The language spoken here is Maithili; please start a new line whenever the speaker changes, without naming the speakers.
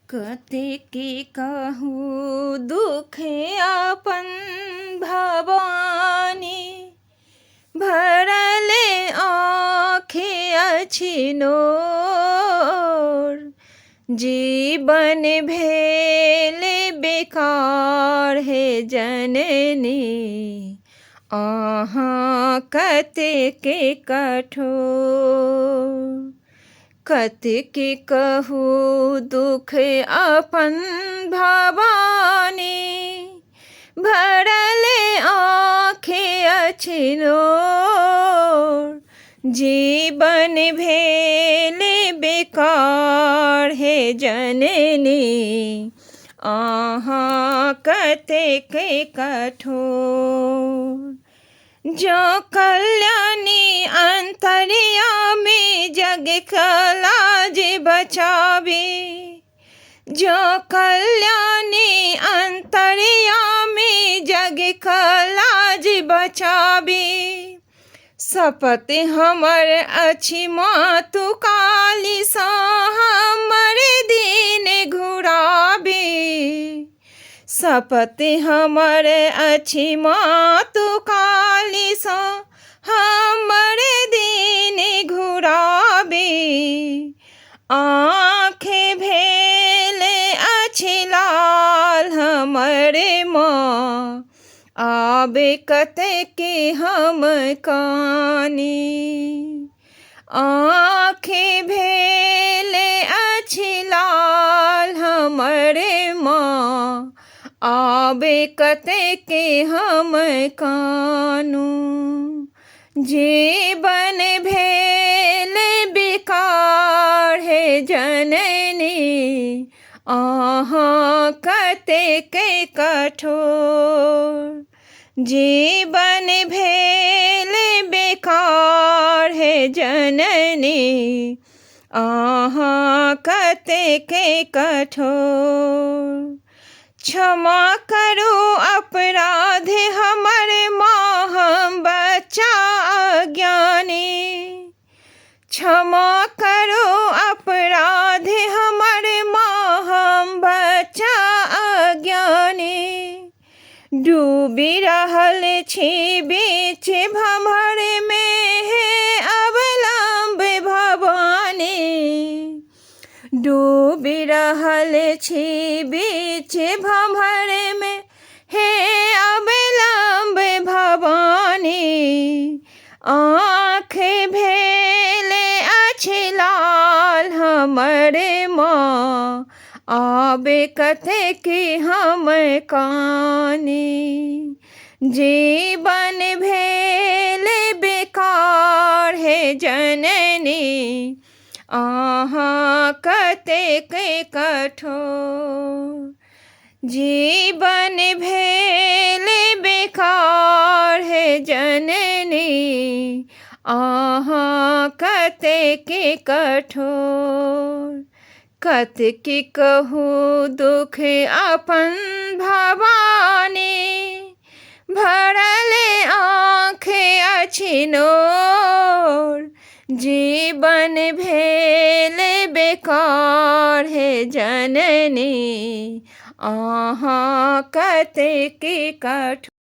कतेके कहूँ दुख अपन भवानी, भरले आँखे अछि नोर। जीवन भेले बेकार हे जननी, अहाँ कतेके कठोर। कतेके कहूँ दुख अपन भवानी, भरले आँखे अछि नोर। जीवन भेले बेकार हे जननी, अहाँ कतेके कठोर। जो कल्याणी अंतर्यामी जग का लाज बचावे, जो कल्याणी अंतर्यामी जग का लाज बचावे। शपथ हमर अछि मातु काली सा हमर दिन घुराबे। शपथ हमर अछि मातु काली सा हमर दिन घुराबे। आँखें भेले अछि लाल हमर माँ, आबे कतेके हम कानी। आँखें भेले अछि लाल हमर माँ, आबे कतेके हम कानू। जीवन भेले बेकार हे जननी, अहाँ कतेके कठोर। जीवन भेले बेकार हे जननी, अहाँ कतेके कठोर। क्षमा करो अपराध हमर माँ हम बच्चा अज्ञानी। क्षमा करो अपराध हमर माँ हम बच्चा अज्ञानी। डूबी रहल छी बीच भंवर में हे अवलंब भवानी। डूबी रहल छी बीच भंवर में हे अवलंब भवानी। आँख भेले अछि लाल हमर माँ, आबे कतेके हम कानी। जीवन भेले बेकार हे जननी, अहाँ कतेके कठोर। जीवन भेले बेकार हे जननी, अहाँ कतेके कठोर। कतेके कहूँ दुख अपन भवानी, भरले आँखें अछि नोर। जीवन भेले बेकार हे जननी, अहाँ कतेके कठोर।